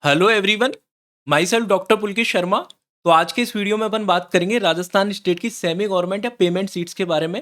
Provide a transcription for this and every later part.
Hello everyone. Myself doctor Pulkit Sharma. तो आज के इस वीडियो में अपन बात करेंगे राजस्थान स्टेट की सेमी गवर्नमेंट या पेमेंट सीट्स के बारे में।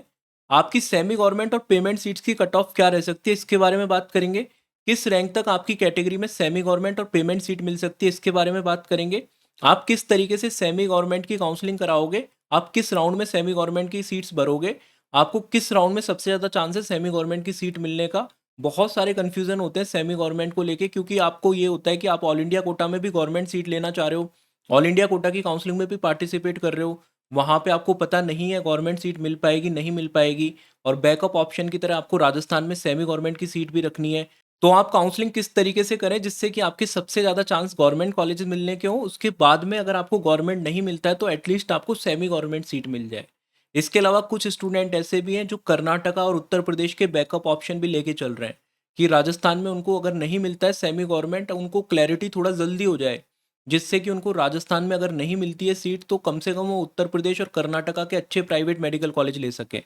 आपकी सेमी गवर्नमेंट और पेमेंट सीट्स की कट ऑफ क्या रह सकती है, इसके बारे में बात करेंगे। किस रैंक तक आपकी कैटेगरी में सेमी गवर्नमेंट और पेमेंट सीट मिल सकती है, इसके बारे में बात करेंगे। आप किस तरीके से सेमी गवर्नमेंट की काउंसलिंग कराओगे, आप किस राउंड में सेमी गवर्नमेंट की सीट्स भरोगे, आपको किस राउंड में सबसे ज़्यादा चांस है सेमी गवर्नमेंट की सीट मिलने का। बहुत सारे कन्फ्यूजन होते हैं सेमी गवर्नमेंट को लेके, क्योंकि आपको ये होता है कि आप ऑल इंडिया कोटा में भी गवर्नमेंट सीट लेना चाह रहे हो, ऑल इंडिया कोटा की काउंसलिंग में भी पार्टिसिपेट कर रहे हो। वहाँ पे आपको पता नहीं है गवर्नमेंट सीट मिल पाएगी नहीं मिल पाएगी, और बैकअप ऑप्शन की तरह आपको राजस्थान में सेमी गवर्नमेंट की सीट भी रखनी है। तो आप काउंसलिंग किस तरीके से करें जिससे कि आपके सबसे ज़्यादा चांस गवर्नमेंट कॉलेजेस मिलने के हो, उसके बाद में अगर आपको गवर्नमेंट नहीं मिलता है तो एटलीस्ट आपको सेमी गवर्नमेंट सीट मिल जाए। इसके अलावा कुछ स्टूडेंट ऐसे भी हैं जो कर्नाटका और उत्तर प्रदेश के बैकअप ऑप्शन भी लेके चल रहे हैं कि राजस्थान में उनको अगर नहीं मिलता है सेमी गवर्नमेंट, उनको क्लैरिटी थोड़ा जल्दी हो जाए, जिससे कि उनको राजस्थान में अगर नहीं मिलती है सीट तो कम से कम वो उत्तर प्रदेश और कर्नाटका के अच्छे प्राइवेट मेडिकल कॉलेज ले सके।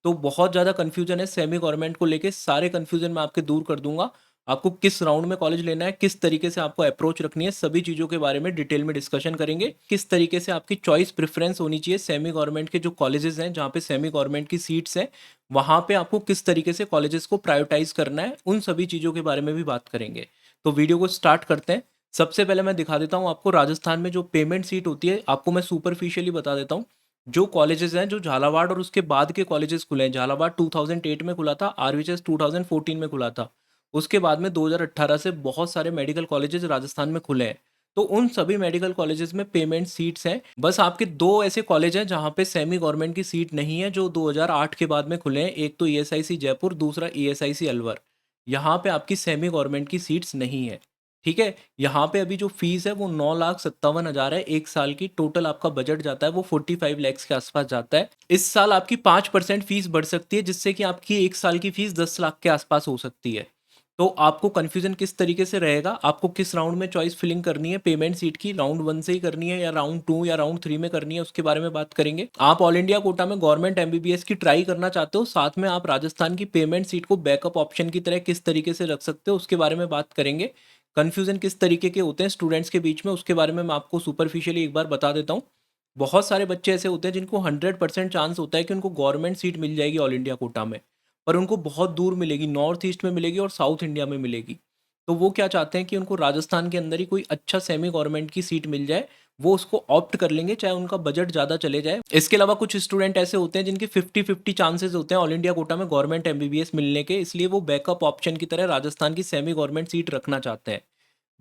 तो बहुत ज़्यादा कन्फ्यूजन है सेमी गवर्नमेंट को लेके, सारे कन्फ्यूजन मैं आपके दूर कर दूंगा। आपको किस राउंड में कॉलेज लेना है, किस तरीके से आपको अप्रोच रखनी है, सभी चीज़ों के बारे में डिटेल में डिस्कशन करेंगे। किस तरीके से आपकी चॉइस प्रेफरेंस होनी चाहिए, सेमी गवर्नमेंट के जो कॉलेजेस हैं जहाँ पे सेमी गवर्नमेंट की सीट्स हैं, वहाँ पे आपको किस तरीके से कॉलेजेस को प्रायोरिटाइज करना है, उन सभी चीज़ों के बारे में भी बात करेंगे। तो वीडियो को स्टार्ट करते हैं। सबसे पहले मैं दिखा देता हूँ आपको राजस्थान में जो पेमेंट सीट होती है, आपको मैं सुपरफिशियली बता देता हूँ। जो कॉलेजेस हैं, जो झालावाड़ और उसके बाद के कॉलेजेस खुले हैं, झालावाड़ 2008 में खुला था, आरवीएचएस 2014 में खुला था। उसके बाद में 2018 से बहुत सारे मेडिकल कॉलेजेस राजस्थान में खुले हैं। तो उन सभी मेडिकल कॉलेजेस में पेमेंट सीट्स हैं। बस आपके दो ऐसे कॉलेज हैं जहाँ पे सेमी गवर्नमेंट की सीट नहीं है, जो 2008 के बाद में खुले हैं। एक तो ईएसआईसी जयपुर, दूसरा ईएसआईसी अलवर। यहाँ पे आपकी सेमी गवर्नमेंट की सीट्स नहीं है। ठीक है। यहाँ पे अभी जो फीस है वो 9,57,000 है, एक साल की। टोटल आपका बजट जाता है वो 45 लैक्स के आसपास जाता है। इस साल आपकी 5% फीस बढ़ सकती है, जिससे कि आपकी एक साल की फीस 10 लाख के आसपास हो सकती है। तो आपको कन्फ्यूजन किस तरीके से रहेगा, आपको किस राउंड में चॉइस फिलिंग करनी है पेमेंट सीट की, राउंड 1 से ही करनी है या राउंड 2 या राउंड 3 में करनी है, उसके बारे में बात करेंगे। आप ऑल इंडिया कोटा में गवर्नमेंट एमबीबीएस की ट्राई करना चाहते हो, साथ में आप राजस्थान की पेमेंट सीट को बैकअप ऑप्शन की तरह किस तरीके से रख सकते हो, उसके बारे में बात करेंगे। कन्फ्यूजन किस तरीके के होते हैं स्टूडेंट्स के बीच में, उसके बारे में मैं आपको सुपरफिशियली एक बार बता देता हूँ। बहुत सारे बच्चे ऐसे होते हैं जिनको 100% चांस होता है कि उनको गवर्नमेंट सीट मिल जाएगी ऑल इंडिया कोटा में, पर उनको बहुत दूर मिलेगी, नॉर्थ ईस्ट में मिलेगी और साउथ इंडिया में मिलेगी। तो वो क्या चाहते हैं कि उनको राजस्थान के अंदर ही कोई अच्छा सेमी गवर्नमेंट की सीट मिल जाए, वो उसको ऑप्ट कर लेंगे चाहे उनका बजट ज़्यादा चले जाए। इसके अलावा कुछ स्टूडेंट ऐसे होते हैं जिनके 50-50 चांसेस होते हैं ऑल इंडिया कोटा में गवर्नमेंट एमबीबीएस मिलने के, इसलिए वो बैकअप ऑप्शन की तरह राजस्थान की सेमी गवर्नमेंट सीट रखना चाहते हैं।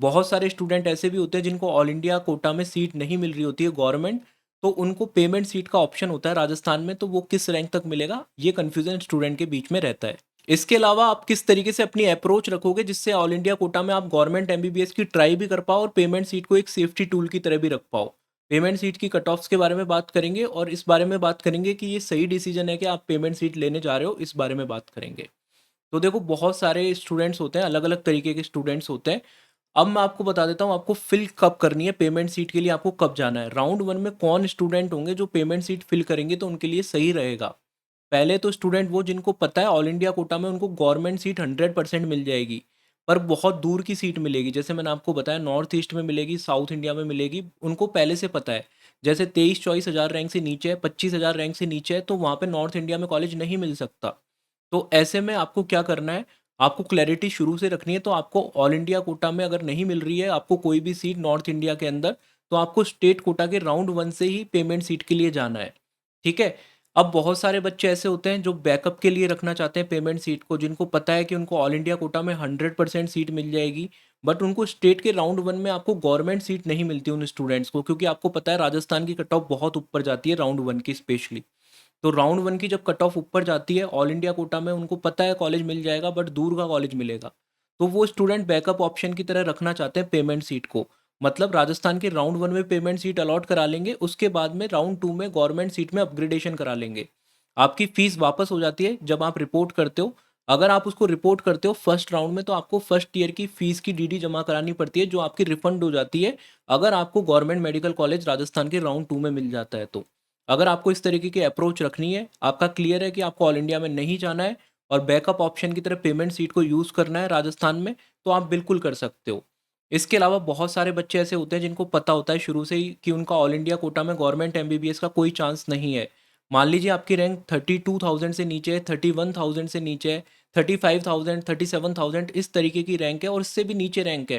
बहुत सारे स्टूडेंट ऐसे भी होते हैं जिनको ऑल इंडिया कोटा में सीट नहीं मिल रही होती है गवर्नमेंट, तो उनको पेमेंट सीट का ऑप्शन होता है राजस्थान में, तो वो किस रैंक तक मिलेगा, ये कन्फ्यूजन स्टूडेंट के बीच में रहता है। इसके अलावा आप किस तरीके से अपनी अप्रोच रखोगे जिससे ऑल इंडिया कोटा में आप गवर्नमेंट एमबीबीएस की ट्राई भी कर पाओ और पेमेंट सीट को एक सेफ्टी टूल की तरह भी रख पाओ। पेमेंट सीट की कट ऑफ्स के बारे में बात करेंगे और इस बारे में बात करेंगे कि ये सही डिसीजन है कि आप पेमेंट सीट लेने जा रहे हो, इस बारे में बात करेंगे। तो देखो, बहुत सारे स्टूडेंट्स होते हैं, अलग अलग तरीके के स्टूडेंट्स होते हैं। अब मैं आपको बता देता हूँ आपको फिल कब करनी है पेमेंट सीट के लिए, आपको कब जाना है। राउंड 1 में कौन स्टूडेंट होंगे जो पेमेंट सीट फिल करेंगे तो उनके लिए सही रहेगा। पहले तो स्टूडेंट वो जिनको पता है ऑल इंडिया कोटा में उनको गवर्नमेंट सीट 100% मिल जाएगी, पर बहुत दूर की सीट मिलेगी। जैसे मैंने आपको बताया, नॉर्थ ईस्ट में मिलेगी, साउथ इंडिया में मिलेगी, उनको पहले से पता है। जैसे 23-24 हज़ार रैंक से नीचे है, 25 हज़ार रैंक से नीचे है, तो वहाँ पे नॉर्थ इंडिया में कॉलेज नहीं मिल सकता। तो ऐसे में आपको क्या करना है, आपको क्लैरिटी शुरू से रखनी है। तो आपको ऑल इंडिया कोटा में अगर नहीं मिल रही है आपको कोई भी सीट नॉर्थ इंडिया के अंदर, तो आपको स्टेट कोटा के राउंड 1 से ही पेमेंट सीट के लिए जाना है। ठीक है। अब बहुत सारे बच्चे ऐसे होते हैं जो बैकअप के लिए रखना चाहते हैं पेमेंट सीट को, जिनको पता है कि उनको ऑल इंडिया कोटा में 100% सीट मिल जाएगी, बट उनको स्टेट के राउंड 1 में आपको गवर्नमेंट सीट नहीं मिलती उन स्टूडेंट्स को, क्योंकि आपको पता है राजस्थान की कट ऑफ बहुत ऊपर जाती है राउंड 1 की स्पेशली। तो राउंड 1 की जब कट ऑफ ऊपर जाती है ऑल इंडिया कोटा में, उनको पता है कॉलेज मिल जाएगा बट दूर का कॉलेज मिलेगा। तो वो स्टूडेंट बैकअप ऑप्शन की तरह रखना चाहते हैं पेमेंट सीट को। मतलब राजस्थान के राउंड 1 में पेमेंट सीट अलॉट करा लेंगे, उसके बाद में राउंड 2 में गवर्नमेंट सीट में अपग्रेडेशन करा लेंगे। आपकी फीस वापस हो जाती है जब आप रिपोर्ट करते हो। अगर आप उसको रिपोर्ट करते हो फर्स्ट राउंड में, तो आपको फर्स्ट ईयर की फीस की डीडी जमा करानी पड़ती है, जो आपकी रिफंड हो जाती है अगर आपको गवर्नमेंट मेडिकल कॉलेज राजस्थान के राउंड 2 में मिल जाता है तो। अगर आपको इस तरीके की अप्रोच रखनी है, आपका क्लियर है कि आपको ऑल इंडिया में नहीं जाना है और बैकअप ऑप्शन की तरह पेमेंट सीट को यूज़ करना है राजस्थान में, तो आप बिल्कुल कर सकते हो। इसके अलावा बहुत सारे बच्चे ऐसे होते हैं जिनको पता होता है शुरू से ही कि उनका ऑल इंडिया कोटा में गवर्नमेंट एमबीबीएस का कोई चांस नहीं है। मान लीजिए आपकी रैंक 32,000 से नीचे है, 31,000 से नीचे है, 35,000, 37,000 इस तरीके की रैंक है और इससे भी नीचे रैंक है।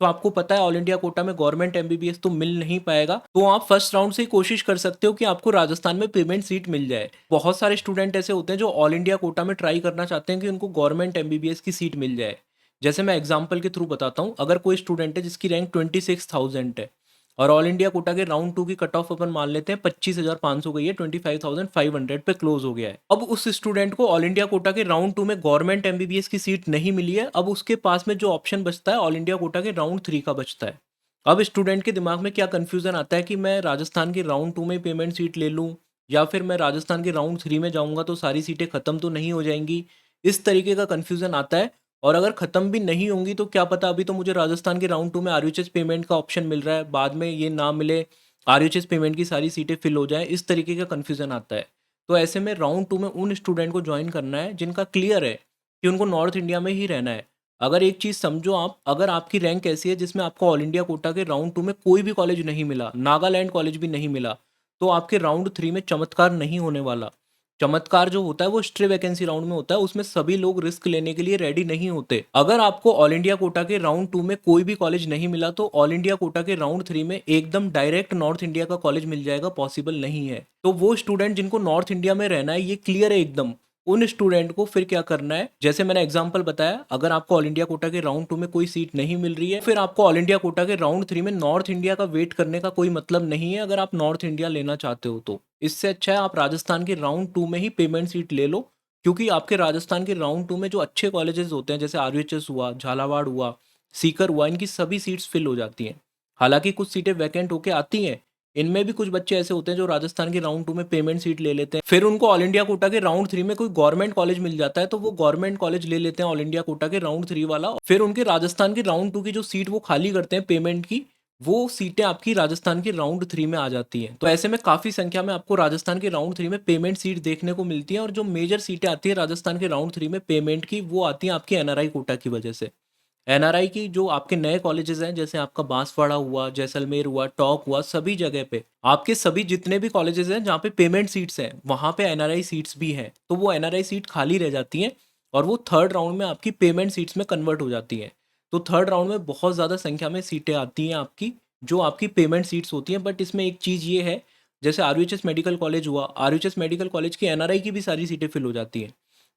तो आपको पता है ऑल इंडिया कोटा में गवर्नमेंट एमबीबीएस तो मिल नहीं पाएगा, तो आप फर्स्ट राउंड से ही कोशिश कर सकते हो कि आपको राजस्थान में पेमेंट सीट मिल जाए। बहुत सारे स्टूडेंट ऐसे होते हैं जो ऑल इंडिया कोटा में ट्राई करना चाहते हैं कि उनको गवर्नमेंट एमबीबीएस की सीट मिल जाए। जैसे मैं एग्जांपल के थ्रू बताता हूँ, अगर कोई स्टूडेंट है जिसकी रैंक 26,000 है और ऑल इंडिया कोटा के राउंड 2 की कट ऑफ अपन मान लेते हैं 25,500 गई है, 25,500 पे क्लोज हो गया है। अब उस स्टूडेंट को ऑल इंडिया कोटा के राउंड 2 में गवर्नमेंट एमबीबीएस की सीट नहीं मिली है। अब उसके पास में जो ऑप्शन बचता है ऑल इंडिया कोटा के राउंड 3 का बचता है। अब स्टूडेंट के दिमाग में क्या कन्फ्यूजन आता है कि मैं राजस्थान के राउंड 2 में पेमेंट सीट ले लूँ या फिर मैं राजस्थान के राउंड 3 में जाऊँगा तो सारी सीटें खत्म तो नहीं हो जाएंगी। इस तरीके का कन्फ्यूजन आता है। और अगर खत्म भी नहीं होंगी तो क्या पता, अभी तो मुझे राजस्थान के राउंड 2 में आरयूएचएस पेमेंट का ऑप्शन मिल रहा है, बाद में ये ना मिले, आरयूएचएस पेमेंट की सारी सीटें फिल हो जाएँ, इस तरीके का कन्फ्यूजन आता है। तो ऐसे में राउंड 2 में उन स्टूडेंट को जॉइन करना है जिनका क्लियर है कि उनको नॉर्थ इंडिया में ही रहना है। अगर एक चीज़ समझो आप, अगर आपकी रैंक ऐसी है जिसमें आपको ऑल इंडिया कोटा के राउंड 2 में कोई भी कॉलेज नहीं मिला, नागालैंड कॉलेज भी नहीं मिला, तो आपके राउंड 3 में चमत्कार नहीं होने वाला। चमत्कार जो होता है वो स्ट्रे वैकेंसी राउंड में होता है, उसमें सभी लोग रिस्क लेने के लिए रेडी नहीं होते। अगर आपको ऑल इंडिया कोटा के राउंड 2 में कोई भी कॉलेज नहीं मिला तो ऑल इंडिया कोटा के राउंड 3 में एकदम डायरेक्ट नॉर्थ इंडिया का कॉलेज मिल जाएगा, पॉसिबल नहीं है। तो वो स्टूडेंट जिनको नॉर्थ इंडिया में रहना है, ये क्लियर है एकदम, उन स्टूडेंट को फिर क्या करना है, जैसे मैंने एग्जांपल बताया, अगर आपको ऑल इंडिया कोटा के राउंड 2 में कोई सीट नहीं मिल रही है, फिर आपको ऑल इंडिया कोटा के राउंड 3 में नॉर्थ इंडिया का वेट करने का कोई मतलब नहीं है अगर आप नॉर्थ इंडिया लेना चाहते हो तो। इससे अच्छा है आप राजस्थान के राउंड 2 में ही पेमेंट सीट ले लो, क्योंकि आपके राजस्थान के राउंड 2 में जो अच्छे कॉलेजेस होते हैं जैसे आरयूएचएस हुआ, झालावाड़ हुआ, सीकर हुआ, इनकी सभी सीट्स फिल हो जाती हैं। हालांकि कुछ सीटें वैकेंट होके आती हैं, इनमें भी कुछ बच्चे ऐसे होते हैं जो राजस्थान के राउंड 2 में पेमेंट सीट ले लेते हैं, फिर उनको ऑल इंडिया कोटा के राउंड 3 में कोई गवर्नमेंट कॉलेज मिल जाता है तो वो गवर्नमेंट कॉलेज ले लेते हैं ऑल इंडिया कोटा के राउंड 3 वाला, फिर उनके राजस्थान के राउंड 2 की जो सीट वो खाली करते हैं पेमेंट की, वो सीटें आपकी राजस्थान के राउंड 3 में आ जाती हैं। तो ऐसे में काफ़ी संख्या में आपको राजस्थान के राउंड 3 में पेमेंट सीट देखने को मिलती है और जो मेजर सीटें आती है राजस्थान के राउंड 3 में पेमेंट की, वो आती हैं आपकी एनआरआई कोटा की वजह से। एनआरआई की जो आपके नए कॉलेजेस हैं जैसे आपका बांसवाड़ा हुआ, जैसलमेर हुआ, टॉक हुआ, सभी जगह पे आपके सभी जितने भी कॉलेजेस हैं जहाँ पे पेमेंट सीट्स हैं वहाँ पे एनआरआई सीट्स भी हैं, तो वो एनआरआई सीट खाली रह जाती हैं और वो थर्ड राउंड में आपकी पेमेंट सीट्स में कन्वर्ट हो जाती हैं। तो थर्ड राउंड में बहुत ज़्यादा संख्या में सीटें आती हैं आपकी, जो आपकी पेमेंट सीट्स होती हैं। बट इसमें एक चीज़ ये है, जैसे आरयूएचएस मेडिकल कॉलेज हुआ, आरयूएचएस मेडिकल कॉलेज की एनआरआई की भी सारी सीटें फिल हो जाती हैं।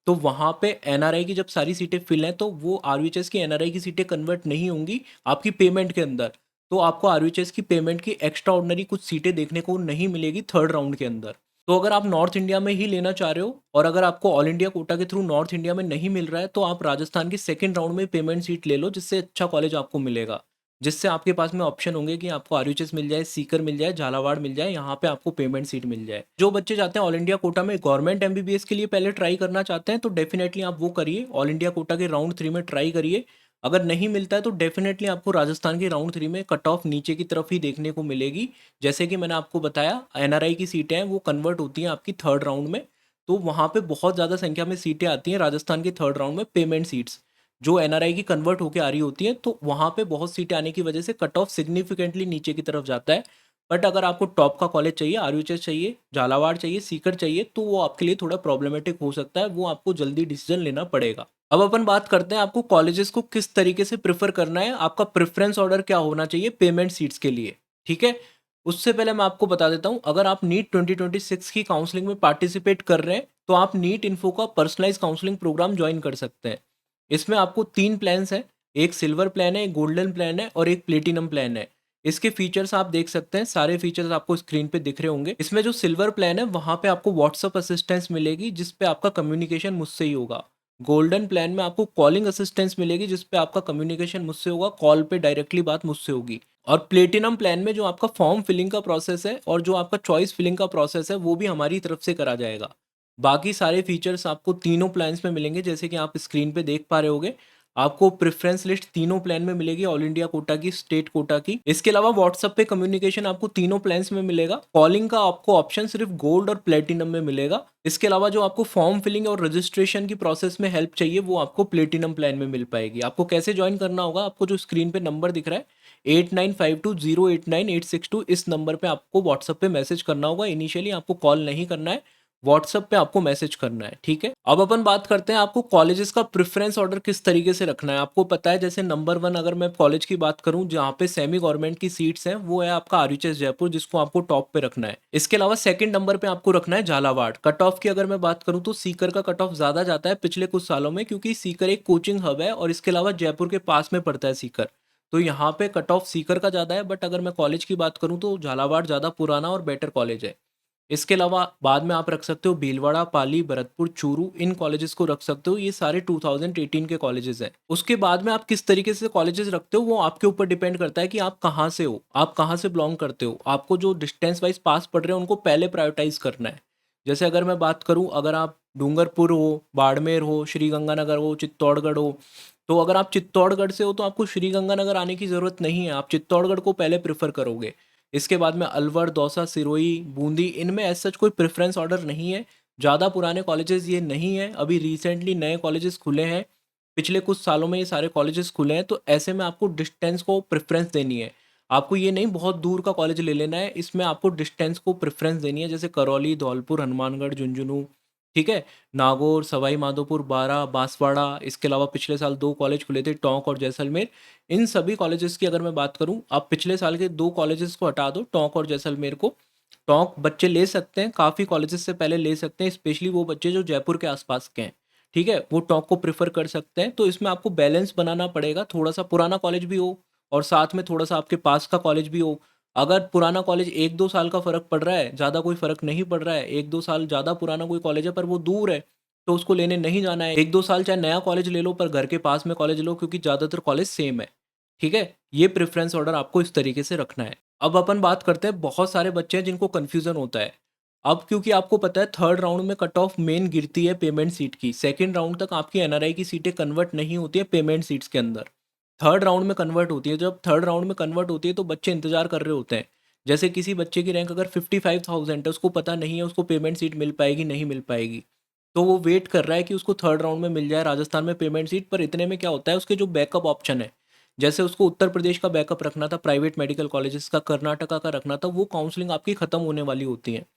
तो वहाँ पे एनआरआई की जब सारी सीटें फिल हैं तो वो आरयूएचएस की एनआरआई की सीटें कन्वर्ट नहीं होंगी आपकी पेमेंट के अंदर, तो आपको आरयूएचएस की पेमेंट की एक्स्ट्रा ऑर्डिनरी कुछ सीटें देखने को नहीं मिलेगी थर्ड राउंड के अंदर। तो अगर आप नॉर्थ इंडिया में ही लेना चाह रहे हो और अगर आपको ऑल इंडिया कोटा के थ्रू नॉर्थ इंडिया में नहीं मिल रहा है तो आप राजस्थान की सेकेंड राउंड में पेमेंट सीट ले लो, जिससे अच्छा कॉलेज आपको मिलेगा, जिससे आपके पास में ऑप्शन होंगे कि आपको आरयूएचएस मिल जाए, सीकर मिल जाए, झालावाड़ मिल जाए, यहाँ पे आपको पेमेंट सीट मिल जाए। जो बच्चे चाहते हैं ऑल इंडिया कोटा में गवर्नमेंट एमबीबीएस के लिए पहले ट्राई करना चाहते हैं तो डेफिनेटली आप वो करिए, ऑल इंडिया कोटा के राउंड 3 में ट्राई करिए। अगर नहीं मिलता है तो डेफिनेटली आपको राजस्थान के राउंड 3 में कट ऑफ नीचे की तरफ ही देखने को मिलेगी। जैसे कि मैंने आपको बताया एनआरआई की सीटें हैं वो कन्वर्ट होती हैं आपकी थर्ड राउंड में, तो वहाँ पे बहुत ज़्यादा संख्या में सीटें आती हैं राजस्थान के थर्ड राउंड में पेमेंट सीट्स, जो एनआरआई की कन्वर्ट होकर आ रही होती है, तो वहाँ पे बहुत सीटें आने की वजह से कट ऑफ सिग्निफिकेंटली नीचे की तरफ जाता है। बट अगर आपको टॉप का कॉलेज चाहिए, आरयूएचएस चाहिए, झालावाड़ चाहिए, सीकर चाहिए, तो वो आपके लिए थोड़ा प्रॉब्लमेटिक हो सकता है, वो आपको जल्दी डिसीजन लेना पड़ेगा। अब अपन बात करते हैं आपको कॉलेजेस को किस तरीके से प्रेफर करना है, आपका प्रेफरेंस ऑर्डर क्या होना चाहिए पेमेंट सीट्स के लिए, ठीक है। उससे पहले मैं आपको बता देता हूँ, अगर आप नीट 2026 की काउंसलिंग में पार्टिसिपेट कर रहे हैं तो आप नीट इन्फो का पर्सनलाइज काउंसलिंग प्रोग्राम ज्वाइन कर सकते हैं। इसमें आपको 3 प्लान्स हैं, एक सिल्वर प्लान है, एक गोल्डन प्लान है और एक प्लेटिनम प्लान है। इसके फीचर्स आप देख सकते हैं, सारे फीचर्स आपको स्क्रीन पे दिख रहे होंगे। इसमें जो सिल्वर प्लान है वहाँ पे आपको व्हाट्सअप असिस्टेंस मिलेगी जिस पे आपका कम्युनिकेशन मुझसे ही होगा। गोल्डन प्लान में आपको कॉलिंग असिस्टेंस मिलेगी जिस पे आपका कम्युनिकेशन मुझसे होगा, कॉल पे डायरेक्टली बात मुझसे होगी। और प्लेटिनम प्लान में जो आपका फॉर्म फिलिंग का प्रोसेस है और जो आपका चॉइस फिलिंग का प्रोसेस है वो भी हमारी तरफ से करा जाएगा। बाकी सारे फीचर्स आपको तीनों प्लान्स में मिलेंगे जैसे कि आप स्क्रीन पे देख पा रहे होगे। आपको प्रेफरेंस लिस्ट तीनों प्लान में मिलेगी, ऑल इंडिया कोटा की, स्टेट कोटा की। इसके अलावा व्हाट्सएप पे कम्युनिकेशन आपको तीनों प्लान्स में मिलेगा। कॉलिंग का आपको ऑप्शन सिर्फ गोल्ड और प्लेटिनम में मिलेगा। इसके अलावा जो आपको फॉर्म फिलिंग और रजिस्ट्रेशन की प्रोसेस में हेल्प चाहिए वो आपको प्लेटिनम प्लान में मिल पाएगी। आपको कैसे ज्वाइन करना होगा, आपको जो स्क्रीन पे नंबर दिख रहा है 8952089862, इस नंबर पे आपको व्हाट्सएप पे मैसेज करना होगा। इनिशियली आपको कॉल नहीं करना है, व्हाट्सएप पे आपको मैसेज करना है, ठीक है। अब अपन बात करते हैं आपको कॉलेजेस का प्रेफरेंस ऑर्डर किस तरीके से रखना है। आपको पता है जैसे नंबर 1 अगर मैं कॉलेज की बात करूं जहां पे सेमी गवर्नमेंट की सीट्स हैं वो है आपका आरयूएच जयपुर, जिसको आपको टॉप पे रखना है। इसके अलावा सेकंड नंबर पे आपको रखना है झालावाड़। कट ऑफ की अगर मैं बात करूं तो सीकर का कट ऑफ ज्यादा जाता है पिछले कुछ सालों में, क्योंकि सीकर एक कोचिंग हब है और इसके अलावा जयपुर के पास में पड़ता है सीकर, तो यहाँ पे कट ऑफ सीकर का ज़्यादा है। बट अगर मैं कॉलेज की बात करूँ तो झालावाड़ ज़्यादा पुराना और बेटर कॉलेज है। इसके अलावा बाद में आप रख सकते हो भीलवाड़ा, पाली, भरतपुर, चूरू, इन कॉलेजेस को रख सकते हो। ये सारे 2018 के कॉलेजेस हैं। उसके बाद में आप किस तरीके से कॉलेजेस रखते हो वो आपके ऊपर डिपेंड करता है कि आप कहाँ से हो, आप कहाँ से बिलोंग करते हो। आपको जो डिस्टेंस वाइज पास पड़ रहे हैं उनको पहले प्रायोरिटाइज करना है। जैसे अगर मैं बात करूँ, अगर आप डूंगरपुर हो, बाड़मेर हो, श्रीगंगानगर हो, चित्तौड़गढ़ हो, तो अगर आप चित्तौड़गढ़ से हो तो आपको श्रीगंगानगर आने की ज़रूरत नहीं है, आप चित्तौड़गढ़ को पहले प्रेफर करोगे। इसके बाद में अलवर, दौसा, सिरोही, बूंदी, इनमें एज सच कोई प्रेफरेंस ऑर्डर नहीं है। ज़्यादा पुराने कॉलेजेस ये नहीं है, अभी रिसेंटली नए कॉलेजेस खुले हैं, पिछले कुछ सालों में ये सारे कॉलेजेस खुले हैं, तो ऐसे में आपको डिस्टेंस को प्रेफरेंस देनी है। आपको ये नहीं बहुत दूर का कॉलेज ले लेना है, इसमें आपको डिस्टेंस को प्रेफरेंस देनी है। जैसे करौली, धौलपुर, हनुमानगढ़, झुंझुनू, ठीक है, नागौर, सवाई माधोपुर, बारा, बांसवाड़ा। इसके अलावा पिछले साल 2 कॉलेज खुले थे, टोंक और जैसलमेर। इन सभी कॉलेजेस की अगर मैं बात करूं, आप पिछले साल के 2 कॉलेजेस को हटा दो, टोंक और जैसलमेर को। टोंक बच्चे ले सकते हैं, काफ़ी कॉलेजेस से पहले ले सकते हैं, स्पेशली वो बच्चे जो जयपुर के आसपास के हैं, ठीक है, वो टोंक को प्रेफर कर सकते हैं। तो इसमें आपको बैलेंस बनाना पड़ेगा, थोड़ा सा पुराना कॉलेज भी हो और साथ में थोड़ा सा आपके पास का कॉलेज भी हो। अगर पुराना कॉलेज 1-2 साल का फ़र्क पड़ रहा है, ज़्यादा कोई फ़र्क नहीं पड़ रहा है, 1-2 साल ज़्यादा पुराना कोई कॉलेज है पर वो दूर है, तो उसको लेने नहीं जाना है। 1-2 साल चाहे नया कॉलेज ले लो पर घर के पास में कॉलेज लो, क्योंकि ज़्यादातर कॉलेज सेम है, ठीक है। ये प्रेफ़रेंस ऑर्डर आपको इस तरीके से रखना है। अब अपन बात करते हैं, बहुत सारे बच्चे हैं जिनको कन्फ्यूज़न होता है। अब क्योंकि आपको पता है थर्ड राउंड में कट ऑफ मेन गिरती है पेमेंट सीट की, सेकंड राउंड तक आपकी एनआरआई की सीटें कन्वर्ट नहीं होती है पेमेंट सीट्स के अंदर, थर्ड राउंड में कन्वर्ट होती है। जब थर्ड राउंड में कन्वर्ट होती है तो बच्चे इंतजार कर रहे होते हैं। जैसे किसी बच्चे की रैंक अगर 55,000 है, उसको पता नहीं है उसको पेमेंट सीट मिल पाएगी नहीं मिल पाएगी, तो वो वेट कर रहा है कि उसको थर्ड राउंड में मिल जाए राजस्थान में पेमेंट सीट। पर इतने में क्या होता है, उसके जो बैकअप ऑप्शन है, जैसे उसको उत्तर प्रदेश का बैकअप रखना था, प्राइवेट मेडिकल कॉलेजेस का, कर्नाटका का रखना था, वो काउंसलिंग आपकी खत्म होने वाली होती है।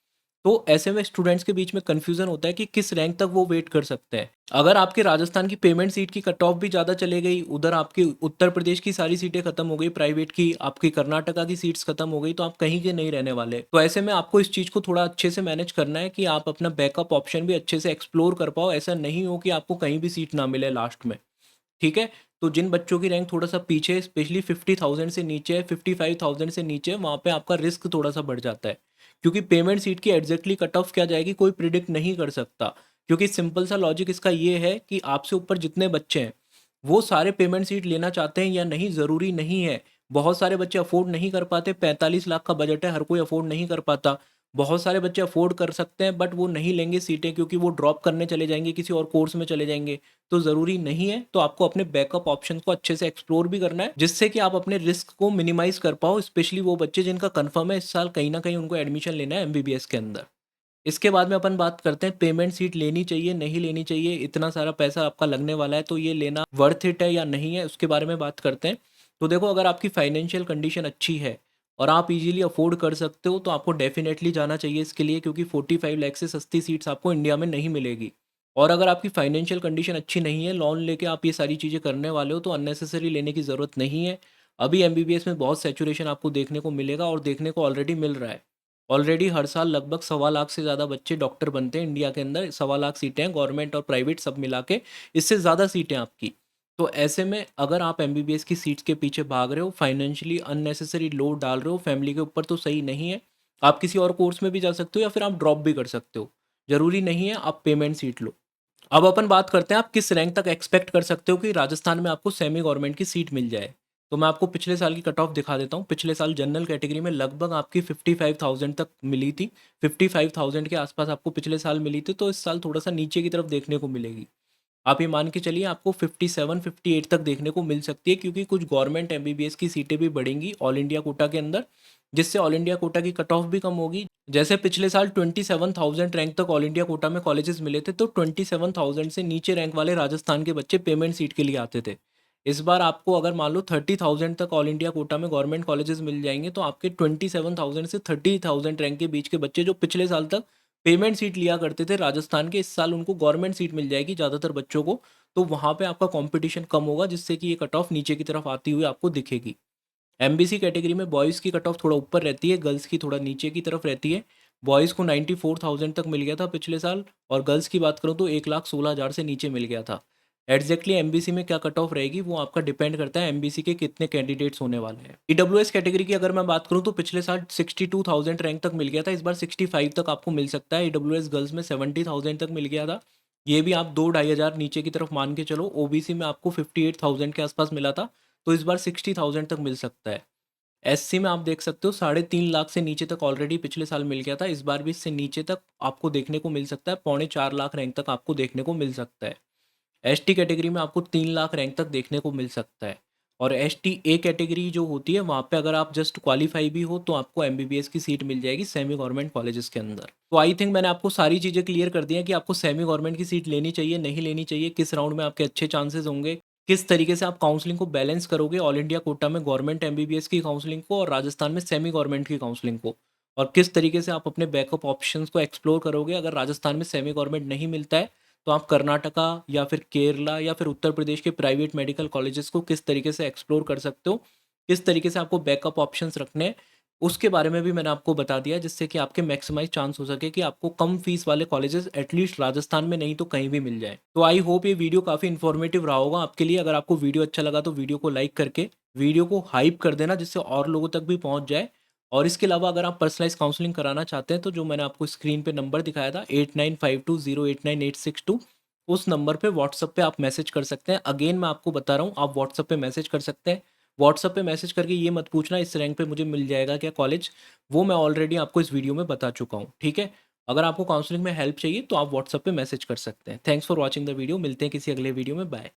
तो ऐसे में स्टूडेंट्स के बीच में कन्फ्यूजन होता है कि किस रैंक तक वो वेट कर सकते हैं। अगर आपके राजस्थान की पेमेंट सीट की कट ऑफ भी ज़्यादा चले गई, उधर आपकी उत्तर प्रदेश की सारी सीटें खत्म हो गई प्राइवेट की, आपकी कर्नाटका की सीट्स खत्म हो गई, तो आप कहीं के नहीं रहने वाले। तो ऐसे में आपको इस चीज़ को थोड़ा अच्छे से मैनेज करना है कि आप अपना बैकअप ऑप्शन भी अच्छे से एक्सप्लोर कर पाओ। ऐसा नहीं हो कि आपको कहीं भी सीट ना मिले लास्ट में, ठीक है। तो जिन बच्चों की रैंक थोड़ा सा पीछे है, स्पेशली 50,000 से नीचे है, 55,000 से नीचे है, वहाँ पे आपका रिस्क थोड़ा सा बढ़ जाता है, क्योंकि पेमेंट सीट की एग्जैक्टली कट ऑफ क्या जाएगी कोई प्रिडिक्ट नहीं कर सकता। क्योंकि सिंपल सा लॉजिक इसका ये है कि आपसे ऊपर जितने बच्चे हैं वो सारे पेमेंट सीट लेना चाहते हैं या नहीं, ज़रूरी नहीं है। बहुत सारे बच्चे अफोर्ड नहीं कर पाते, 45 लाख का बजट है, हर कोई अफोर्ड नहीं कर पाता। बहुत सारे बच्चे अफोर्ड कर सकते हैं बट वो नहीं लेंगे सीटें, क्योंकि वो ड्रॉप करने चले जाएंगे, किसी और कोर्स में चले जाएंगे। तो ज़रूरी नहीं है। तो आपको अपने बैकअप ऑप्शन को अच्छे से एक्सप्लोर भी करना है, जिससे कि आप अपने रिस्क को मिनिमाइज कर पाओ, स्पेशली वो बच्चे जिनका कंफर्म है इस साल कहीं ना कहीं उनको एडमिशन लेना है एमबीबीएस के अंदर। इसके बाद में अपन बात करते हैं पेमेंट सीट लेनी चाहिए नहीं लेनी चाहिए, इतना सारा पैसा आपका लगने वाला है तो ये लेना वर्थ इट है या नहीं है, उसके बारे में बात करते हैं। तो देखो, अगर आपकी फाइनेंशियल कंडीशन अच्छी है और आप इजीली अफोर्ड कर सकते हो तो आपको डेफिनेटली जाना चाहिए इसके लिए, क्योंकि 45 लाख से सस्ती सीट्स आपको इंडिया में नहीं मिलेगी। और अगर आपकी फाइनेंशियल कंडीशन अच्छी नहीं है, लोन लेके आप ये सारी चीज़ें करने वाले हो, तो अननेसेसरी लेने की ज़रूरत नहीं है। अभी एमबीबीएस में बहुत सैचुरेशन आपको देखने को मिलेगा और देखने को ऑलरेडी मिल रहा है। ऑलरेडी हर साल लगभग 1.25 लाख से ज़्यादा बच्चे डॉक्टर बनते हैं इंडिया के अंदर। 1.25 लाख सीटें हैं, गवर्नमेंट और प्राइवेट सब मिला के, इससे ज़्यादा सीटें आपकी। तो ऐसे में अगर आप एमबीबीएस की सीट्स के पीछे भाग रहे हो, फाइनेंशियली अननेसेसरी लोड डाल रहे हो फैमिली के ऊपर, तो सही नहीं है। आप किसी और कोर्स में भी जा सकते हो या फिर आप ड्रॉप भी कर सकते हो, ज़रूरी नहीं है आप पेमेंट सीट लो। अब अपन बात करते हैं आप किस रैंक तक एक्सपेक्ट कर सकते हो कि राजस्थान में आपको सेमी गवर्नमेंट की सीट मिल जाए। तो मैं आपको पिछले साल की कट ऑफ दिखा देता हूँ। पिछले साल जनरल कैटेगरी में लगभग आपकी 55,000 तक मिली थी, 55,000 के आसपास आपको पिछले साल मिली थी, तो इस साल थोड़ा सा नीचे की तरफ देखने को मिलेगी। आप ये मान के चलिए आपको 57-58 तक देखने को मिल सकती है, क्योंकि कुछ गवर्नमेंट एमबीबीएस की सीटें भी बढ़ेंगी ऑल इंडिया कोटा के अंदर, जिससे ऑल इंडिया कोटा की कट ऑफ भी कम होगी। जैसे पिछले साल 27,000 रैंक तक ऑल इंडिया कोटा में कॉलेजेस मिले थे, तो 27,000 से नीचे रैंक वाले राजस्थान के बच्चे पेमेंट सीट के लिए आते थे। इस बार आपको अगर मान लो 30,000 तक ऑल इंडिया कोटा में गवर्नमेंट कॉलेजेस मिल जाएंगे, तो आपके 27,000 से 30,000 रैंक के बीच के बच्चे जो पिछले साल तक पेमेंट सीट लिया करते थे राजस्थान के, इस साल उनको गवर्नमेंट सीट मिल जाएगी ज़्यादातर बच्चों को। तो वहाँ पे आपका कंपटीशन कम होगा, जिससे कि ये कट ऑफ नीचे की तरफ आती हुई आपको दिखेगी। एमबीसी कैटेगरी में बॉयज़ की कट ऑफ थोड़ा ऊपर रहती है, गर्ल्स की थोड़ा नीचे की तरफ रहती है। बॉयज़ को 94,000 तक मिल गया था पिछले साल, और गर्ल्स की बात करूँ तो 1,16,000 से नीचे मिल गया था। एग्जैक्टली एमबीसी में क्या कट ऑफ रहेगी वो आपका डिपेंड करता है एमबीसी के कितने कैंडिडेट्स होने वाले हैं। ईडब्ल्यूएस कैटेगरी की अगर मैं बात करूँ तो पिछले साल 62,000 रैंक तक मिल गया था, इस बार 65 तक आपको मिल सकता है। ईडब्ल्यूएस गर्ल्स में 70,000 तक मिल गया था, ये भी आप 2-2,500 नीचे की तरफ मान के चलो। ओबीसी में आपको 58,000 के आसपास मिला था, तो इस बार 60,000 तक मिल सकता है। एससी में आप देख सकते हो 3.5 लाख से नीचे तक ऑलरेडी पिछले साल मिल गया था, इस बार भी इससे नीचे तक आपको देखने को मिल सकता है, 3.25 लाख रैंक तक आपको देखने को मिल सकता है। एसटी कैटेगरी में आपको 3 लाख रैंक तक देखने को मिल सकता है। और एसटी ए कैटेगरी जो होती है वहाँ पे अगर आप जस्ट क्वालिफाई भी हो तो आपको एमबीबीएस की सीट मिल जाएगी सेमी गवर्नमेंट कॉलेजेस के अंदर। तो आई थिंक मैंने आपको सारी चीज़ें क्लियर कर दी हैं कि आपको सेमी गवर्नमेंट की सीट लेनी चाहिए, नहीं लेनी चाहिए, किस राउंड में आपके अच्छे चांसेस होंगे, किस तरीके से आप काउंसलिंग को बैलेंस करोगे ऑल इंडिया कोटा में गवर्नमेंट एमबीबीएस की काउंसलिंग को और राजस्थान में सेमी गवर्नमेंट की काउंसलिंग को, और किस तरीके से आप अपने बैकअप ऑप्शंस को एक्सप्लोर करोगे अगर राजस्थान में सेमी गवर्नमेंट नहीं मिलता है, तो आप कर्नाटका या फिर केरला या फिर उत्तर प्रदेश के प्राइवेट मेडिकल कॉलेजेस को किस तरीके से एक्सप्लोर कर सकते हो, किस तरीके से आपको बैकअप ऑप्शंस रखने हैं, उसके बारे में भी मैंने आपको बता दिया, जिससे कि आपके मैक्सिमाइज चांस हो सके कि आपको कम फीस वाले कॉलेजेस एटलीस्ट राजस्थान में नहीं तो कहीं भी मिल जाए। तो आई होप ये वीडियो काफ़ी इन्फॉर्मेटिव रहा होगा आपके लिए। अगर आपको वीडियो अच्छा लगा तो वीडियो को लाइक करके वीडियो को हाइप कर देना, जिससे और लोगों तक भी पहुंच जाए। और इसके अलावा अगर आप पर्सनलाइज काउंसलिंग कराना चाहते हैं, तो जो मैंने आपको स्क्रीन पे नंबर दिखाया था 8952089862, उस नंबर पे व्हाट्सएप पे आप मैसेज कर सकते हैं। अगेन मैं आपको बता रहा हूँ, आप व्हाट्सएप पे मैसेज कर सकते हैं। व्हाट्सएप पे मैसेज करके ये मत पूछना इस रैंक पे मुझे मिल जाएगा क्या कॉलेज, वो मैं ऑलरेडी आपको इस वीडियो में बता चुका हूँ, ठीक है। अगर आपको काउंसलिंग में हेल्प चाहिए तो आप व्हाट्सएप पे मैसेज कर सकते हैं। Thanks for watching the video, मिलते हैं किसी अगले वीडियो में, बाय।